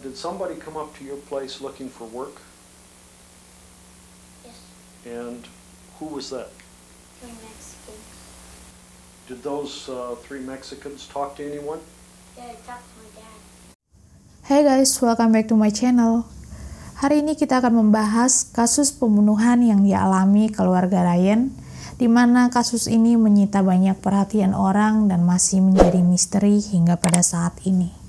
Did somebody come up to your place looking for work? Yes. And who was that? 3 Mexicans. Did those 3 Mexicans talk to anyone? Yeah, I talked to my dad. Hey guys, welcome back to my channel. Hari ini kita akan membahas kasus pembunuhan yang dialami keluarga Ryan, di mana kasus ini menyita banyak perhatian orang dan masih menjadi misteri hingga pada saat ini.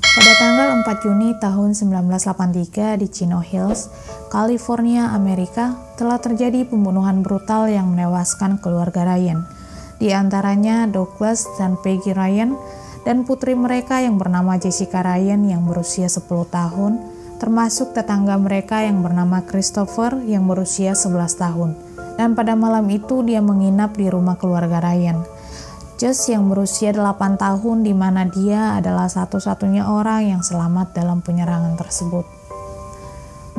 Pada tanggal 4 Juni tahun 1983 di Chino Hills, California, Amerika, telah terjadi pembunuhan brutal yang menewaskan keluarga Ryan. Di antaranya Douglas dan Peggy Ryan, dan putri mereka yang bernama Jessica Ryan yang berusia 10 tahun, termasuk tetangga mereka yang bernama Christopher yang berusia 11 tahun. Dan pada malam itu dia menginap di rumah keluarga Ryan. Josh yang berusia 8 tahun, di mana dia adalah satu-satunya orang yang selamat dalam penyerangan tersebut.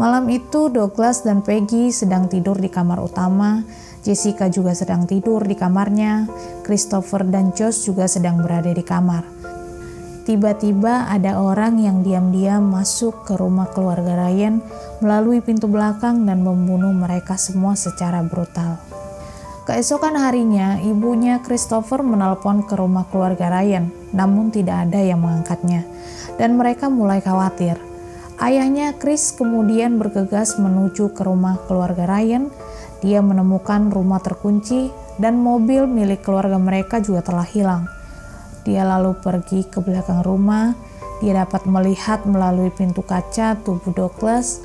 Malam itu Douglas dan Peggy sedang tidur di kamar utama, Jessica juga sedang tidur di kamarnya, Christopher dan Josh juga sedang berada di kamar. Tiba-tiba ada orang yang diam-diam masuk ke rumah keluarga Ryan melalui pintu belakang dan membunuh mereka semua secara brutal. Keesokan harinya, ibunya Christopher menelpon ke rumah keluarga Ryan, namun tidak ada yang mengangkatnya, dan mereka mulai khawatir. Ayahnya Chris kemudian bergegas menuju ke rumah keluarga Ryan. Dia menemukan rumah terkunci dan mobil milik keluarga mereka juga telah hilang. Dia lalu pergi ke belakang rumah. Dia dapat melihat melalui pintu kaca tubuh Douglas,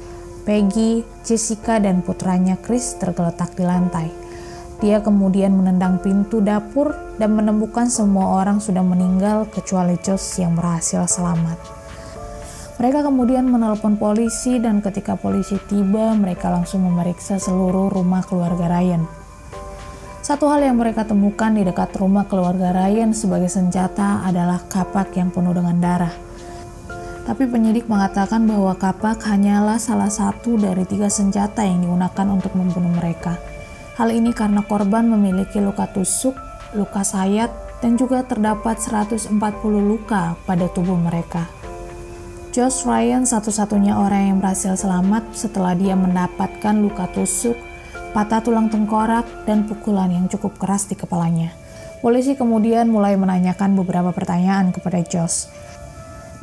Peggy, Jessica, dan putranya Chris tergeletak di lantai. Dia kemudian menendang pintu dapur dan menemukan semua orang sudah meninggal kecuali Josh yang berhasil selamat. Mereka kemudian menelpon polisi, dan ketika polisi tiba, mereka langsung memeriksa seluruh rumah keluarga Ryan. Satu hal yang mereka temukan di dekat rumah keluarga Ryan sebagai senjata adalah kapak yang penuh dengan darah. Tapi penyidik mengatakan bahwa kapak hanyalah salah satu dari 3 senjata yang digunakan untuk membunuh mereka. Hal ini karena korban memiliki luka tusuk, luka sayat, dan juga terdapat 140 luka pada tubuh mereka. Josh Ryan satu-satunya orang yang berhasil selamat setelah dia mendapatkan luka tusuk, patah tulang tengkorak, dan pukulan yang cukup keras di kepalanya. Polisi kemudian mulai menanyakan beberapa pertanyaan kepada Josh.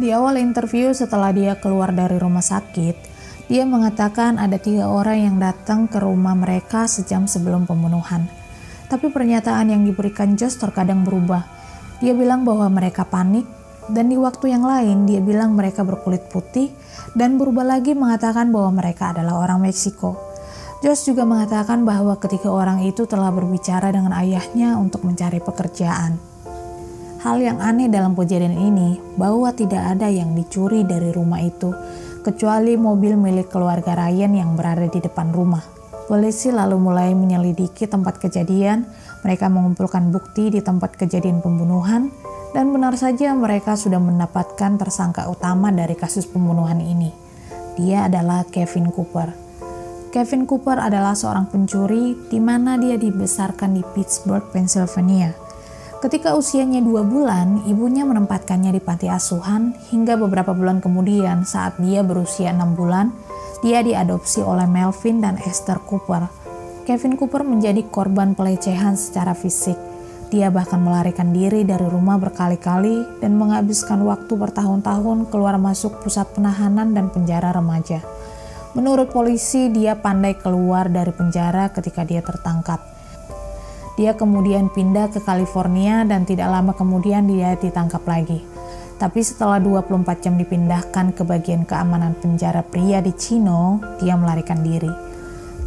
Di awal interview setelah dia keluar dari rumah sakit, dia mengatakan ada 3 orang yang datang ke rumah mereka sejam sebelum pembunuhan. Tapi pernyataan yang diberikan Josh terkadang berubah. Dia bilang bahwa mereka panik, dan di waktu yang lain dia bilang mereka berkulit putih, dan berubah lagi mengatakan bahwa mereka adalah orang Meksiko. Josh juga mengatakan bahwa ketiga orang itu telah berbicara dengan ayahnya untuk mencari pekerjaan. Hal yang aneh dalam kejadian ini bahwa tidak ada yang dicuri dari rumah itu, kecuali mobil milik keluarga Ryan yang berada di depan rumah. Polisi lalu mulai menyelidiki tempat kejadian, mereka mengumpulkan bukti di tempat kejadian pembunuhan, dan benar saja mereka sudah mendapatkan tersangka utama dari kasus pembunuhan ini. Dia adalah Kevin Cooper. Kevin Cooper adalah seorang pencuri di mana dia dibesarkan di Pittsburgh, Pennsylvania. Ketika usianya 2 bulan, ibunya menempatkannya di panti asuhan hingga beberapa bulan kemudian saat dia berusia 6 bulan, dia diadopsi oleh Melvin dan Esther Cooper. Kevin Cooper menjadi korban pelecehan secara fisik. Dia bahkan melarikan diri dari rumah berkali-kali dan menghabiskan waktu bertahun-tahun keluar masuk pusat penahanan dan penjara remaja. Menurut polisi, dia pandai keluar dari penjara ketika dia tertangkap. Dia kemudian pindah ke California dan tidak lama kemudian dia ditangkap lagi. Tapi setelah 24 jam dipindahkan ke bagian keamanan penjara pria di Chino, dia melarikan diri.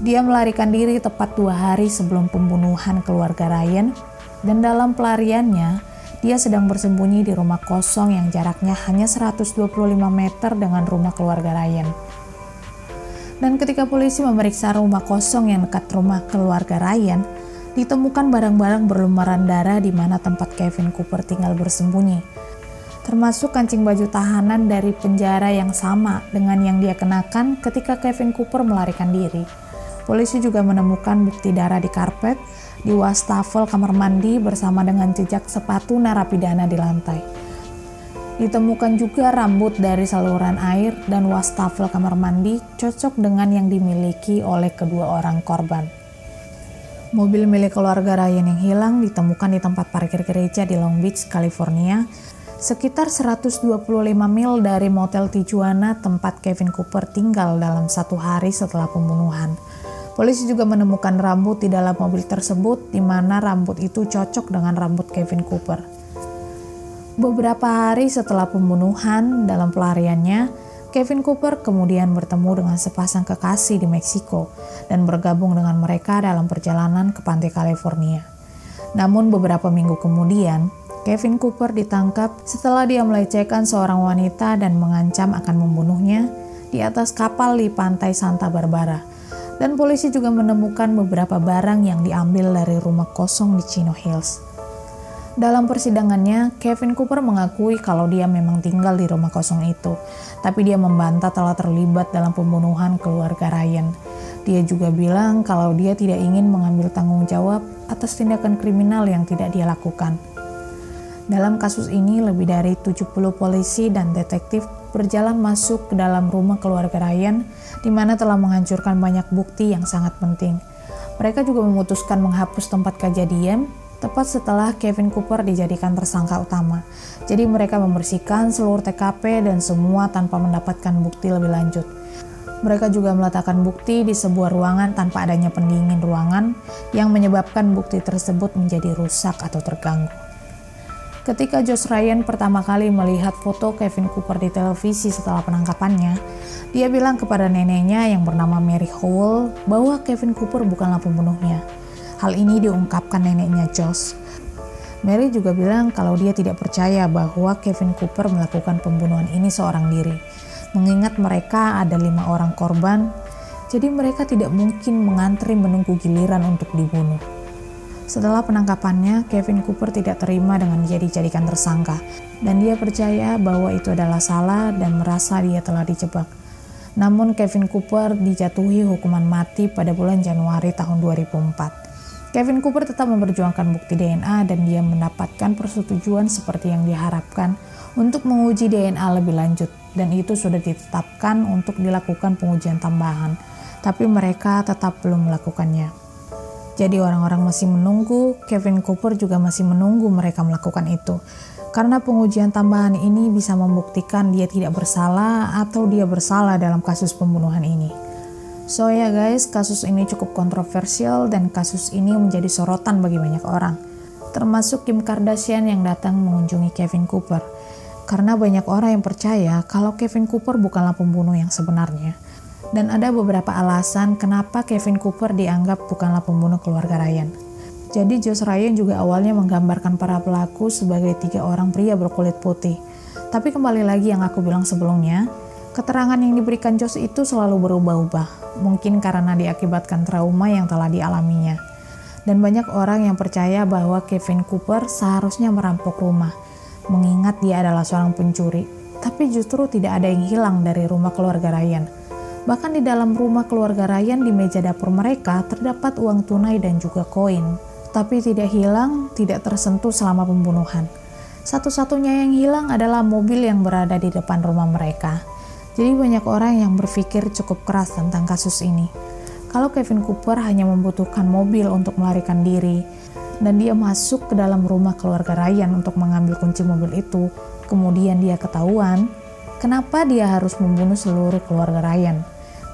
Dia melarikan diri tepat 2 hari sebelum pembunuhan keluarga Ryan, dan dalam pelariannya, dia sedang bersembunyi di rumah kosong yang jaraknya hanya 125 meter dengan rumah keluarga Ryan. Dan ketika polisi memeriksa rumah kosong yang dekat rumah keluarga Ryan, ditemukan barang-barang berlumuran darah di mana tempat Kevin Cooper tinggal bersembunyi, termasuk kancing baju tahanan dari penjara yang sama dengan yang dia kenakan ketika Kevin Cooper melarikan diri. Polisi juga menemukan bukti darah di karpet, di wastafel kamar mandi bersama dengan jejak sepatu narapidana di lantai. Ditemukan juga rambut dari saluran air dan wastafel kamar mandi cocok dengan yang dimiliki oleh kedua orang korban. Mobil milik keluarga Ryan yang hilang ditemukan di tempat parkir gereja di Long Beach, California, sekitar 125 mil dari Motel Tijuana tempat Kevin Cooper tinggal dalam 1 hari setelah pembunuhan. Polisi juga menemukan rambut di dalam mobil tersebut, di mana rambut itu cocok dengan rambut Kevin Cooper. Beberapa hari setelah pembunuhan, dalam pelariannya, Kevin Cooper kemudian bertemu dengan sepasang kekasih di Meksiko dan bergabung dengan mereka dalam perjalanan ke pantai California. Namun beberapa minggu kemudian, Kevin Cooper ditangkap setelah dia melecehkan seorang wanita dan mengancam akan membunuhnya di atas kapal di pantai Santa Barbara. Dan polisi juga menemukan beberapa barang yang diambil dari rumah kosong di Chino Hills. Dalam persidangannya, Kevin Cooper mengakui kalau dia memang tinggal di rumah kosong itu, tapi dia membantah telah terlibat dalam pembunuhan keluarga Ryan. Dia juga bilang kalau dia tidak ingin mengambil tanggung jawab atas tindakan kriminal yang tidak dia lakukan. Dalam kasus ini, lebih dari 70 polisi dan detektif berjalan masuk ke dalam rumah keluarga Ryan, di mana telah menghancurkan banyak bukti yang sangat penting. Mereka juga memutuskan menghapus tempat kejadian tepat setelah Kevin Cooper dijadikan tersangka utama. Jadi mereka membersihkan seluruh TKP dan semua tanpa mendapatkan bukti lebih lanjut. Mereka juga meletakkan bukti di sebuah ruangan tanpa adanya pendingin ruangan yang menyebabkan bukti tersebut menjadi rusak atau terganggu. Ketika Josh Ryan pertama kali melihat foto Kevin Cooper di televisi setelah penangkapannya, dia bilang kepada neneknya yang bernama Mary Howell bahwa Kevin Cooper bukanlah pembunuhnya. Hal ini diungkapkan neneknya Josh. Mary juga bilang kalau dia tidak percaya bahwa Kevin Cooper melakukan pembunuhan ini seorang diri. Mengingat mereka ada 5 orang korban, jadi mereka tidak mungkin mengantri menunggu giliran untuk dibunuh. Setelah penangkapannya, Kevin Cooper tidak terima dengan dijadikan tersangka, dan dia percaya bahwa itu adalah salah dan merasa dia telah dijebak. Namun Kevin Cooper dijatuhi hukuman mati pada bulan Januari tahun 2004. Kevin Cooper tetap memperjuangkan bukti DNA dan dia mendapatkan persetujuan seperti yang diharapkan untuk menguji DNA lebih lanjut, dan itu sudah ditetapkan untuk dilakukan pengujian tambahan, tapi mereka tetap belum melakukannya. Jadi orang-orang masih menunggu, Kevin Cooper juga masih menunggu mereka melakukan itu, karena pengujian tambahan ini bisa membuktikan dia tidak bersalah atau dia bersalah dalam kasus pembunuhan ini. So ya guys, kasus ini cukup kontroversial dan kasus ini menjadi sorotan bagi banyak orang, termasuk Kim Kardashian yang datang mengunjungi Kevin Cooper. Karena banyak orang yang percaya kalau Kevin Cooper bukanlah pembunuh yang sebenarnya. Dan ada beberapa alasan kenapa Kevin Cooper dianggap bukanlah pembunuh keluarga Ryan. Jadi Josh Ryan juga awalnya menggambarkan para pelaku sebagai 3 orang pria berkulit putih. Tapi kembali lagi yang aku bilang sebelumnya, keterangan yang diberikan Josh itu selalu berubah-ubah, mungkin karena diakibatkan trauma yang telah dialaminya. Dan banyak orang yang percaya bahwa Kevin Cooper seharusnya merampok rumah, mengingat dia adalah seorang pencuri. Tapi justru tidak ada yang hilang dari rumah keluarga Ryan. Bahkan di dalam rumah keluarga Ryan di meja dapur mereka terdapat uang tunai dan juga koin. Tapi tidak hilang, tidak tersentuh selama pembunuhan. Satu-satunya yang hilang adalah mobil yang berada di depan rumah mereka. Jadi banyak orang yang berpikir cukup keras tentang kasus ini. Kalau Kevin Cooper hanya membutuhkan mobil untuk melarikan diri, dan dia masuk ke dalam rumah keluarga Ryan untuk mengambil kunci mobil itu, kemudian dia ketahuan, kenapa dia harus membunuh seluruh keluarga Ryan?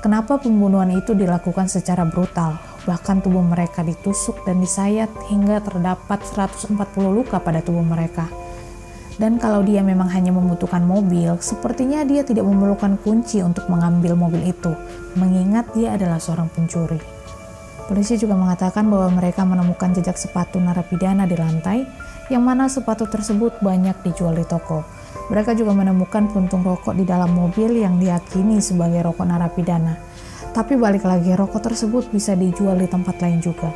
Kenapa pembunuhan itu dilakukan secara brutal? Bahkan tubuh mereka ditusuk dan disayat hingga terdapat 140 luka pada tubuh mereka. Dan kalau dia memang hanya membutuhkan mobil, sepertinya dia tidak memerlukan kunci untuk mengambil mobil itu, mengingat dia adalah seorang pencuri. Polisi juga mengatakan bahwa mereka menemukan jejak sepatu narapidana di lantai, yang mana sepatu tersebut banyak dijual di toko. Mereka juga menemukan puntung rokok di dalam mobil yang diyakini sebagai rokok narapidana. Tapi balik lagi, rokok tersebut bisa dijual di tempat lain juga.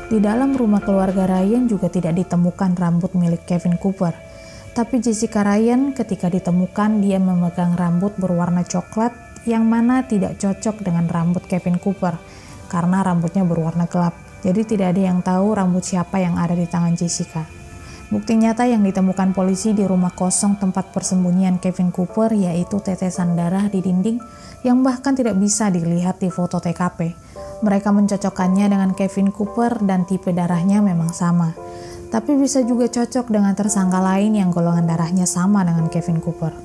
Di dalam rumah keluarga Ryan juga tidak ditemukan rambut milik Kevin Cooper. Tapi Jessica Ryan ketika ditemukan dia memegang rambut berwarna coklat yang mana tidak cocok dengan rambut Kevin Cooper karena rambutnya berwarna gelap. Jadi tidak ada yang tahu rambut siapa yang ada di tangan Jessica. Bukti nyata yang ditemukan polisi di rumah kosong tempat persembunyian Kevin Cooper yaitu tetesan darah di dinding yang bahkan tidak bisa dilihat di foto TKP. Mereka mencocokkannya dengan Kevin Cooper dan tipe darahnya memang sama. Tapi bisa juga cocok dengan tersangka lain yang golongan darahnya sama dengan Kevin Cooper.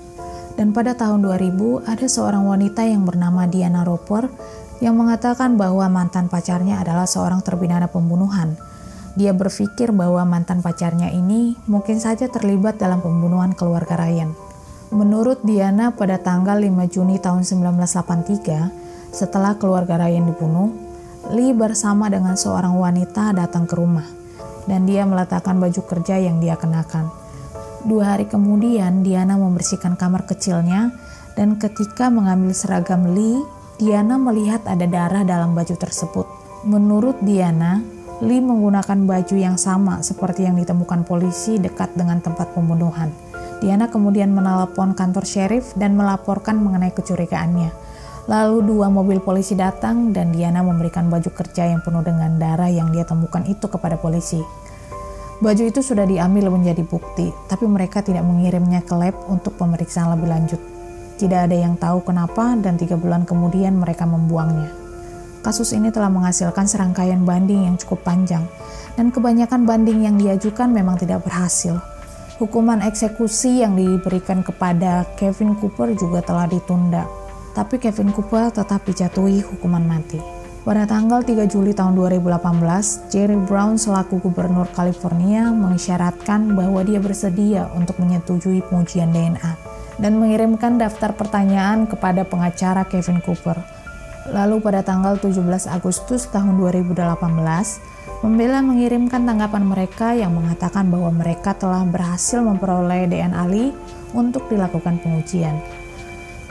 Dan pada tahun 2000 ada seorang wanita yang bernama Diana Roper yang mengatakan bahwa mantan pacarnya adalah seorang terpidana pembunuhan. Dia berpikir bahwa mantan pacarnya ini mungkin saja terlibat dalam pembunuhan keluarga Ryan. Menurut Diana, pada tanggal 5 Juni tahun 1983, setelah keluarga Ryan dibunuh, Lee bersama dengan seorang wanita datang ke rumah, dan dia meletakkan baju kerja yang dia kenakan. 2 hari kemudian, Diana membersihkan kamar kecilnya, dan ketika mengambil seragam Lee, Diana melihat ada darah dalam baju tersebut. Menurut Diana, Lee menggunakan baju yang sama seperti yang ditemukan polisi dekat dengan tempat pembunuhan. Diana kemudian menelepon kantor sheriff dan melaporkan mengenai kecurigaannya. Lalu 2 mobil polisi datang dan Diana memberikan baju kerja yang penuh dengan darah yang dia temukan itu kepada polisi. Baju itu sudah diambil menjadi bukti, tapi mereka tidak mengirimnya ke lab untuk pemeriksaan lebih lanjut. Tidak ada yang tahu kenapa dan 3 bulan kemudian mereka membuangnya. Kasus ini telah menghasilkan serangkaian banding yang cukup panjang, dan kebanyakan banding yang diajukan memang tidak berhasil. Hukuman eksekusi yang diberikan kepada Kevin Cooper juga telah ditunda, tapi Kevin Cooper tetap dijatuhi hukuman mati. Pada tanggal 3 Juli tahun 2018, Jerry Brown selaku gubernur California mengisyaratkan bahwa dia bersedia untuk menyetujui pengujian DNA dan mengirimkan daftar pertanyaan kepada pengacara Kevin Cooper. Lalu pada tanggal 17 Agustus tahun 2018, pembela mengirimkan tanggapan mereka yang mengatakan bahwa mereka telah berhasil memperoleh DNA Lee untuk dilakukan pengujian.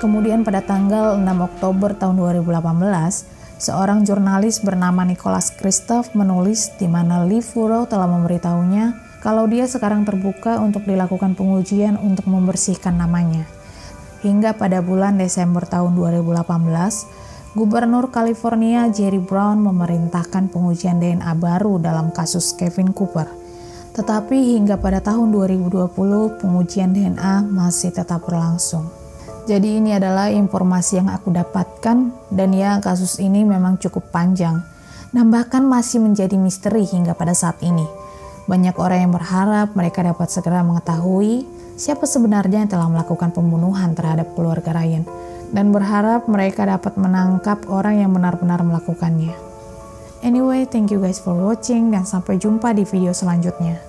Kemudian pada tanggal 6 Oktober tahun 2018, seorang jurnalis bernama Nicholas Kristof menulis di mana Lee Furrow telah memberitahunya kalau dia sekarang terbuka untuk dilakukan pengujian untuk membersihkan namanya. Hingga pada bulan Desember tahun 2018, Gubernur California Jerry Brown memerintahkan pengujian DNA baru dalam kasus Kevin Cooper. Tetapi hingga pada tahun 2020, pengujian DNA masih tetap berlangsung. Jadi ini adalah informasi yang aku dapatkan, dan ya kasus ini memang cukup panjang. Dan bahkan masih menjadi misteri hingga pada saat ini. Banyak orang yang berharap mereka dapat segera mengetahui siapa sebenarnya yang telah melakukan pembunuhan terhadap keluarga Ryan, dan berharap mereka dapat menangkap orang yang benar-benar melakukannya. Anyway, thank you guys for watching dan sampai jumpa di video selanjutnya.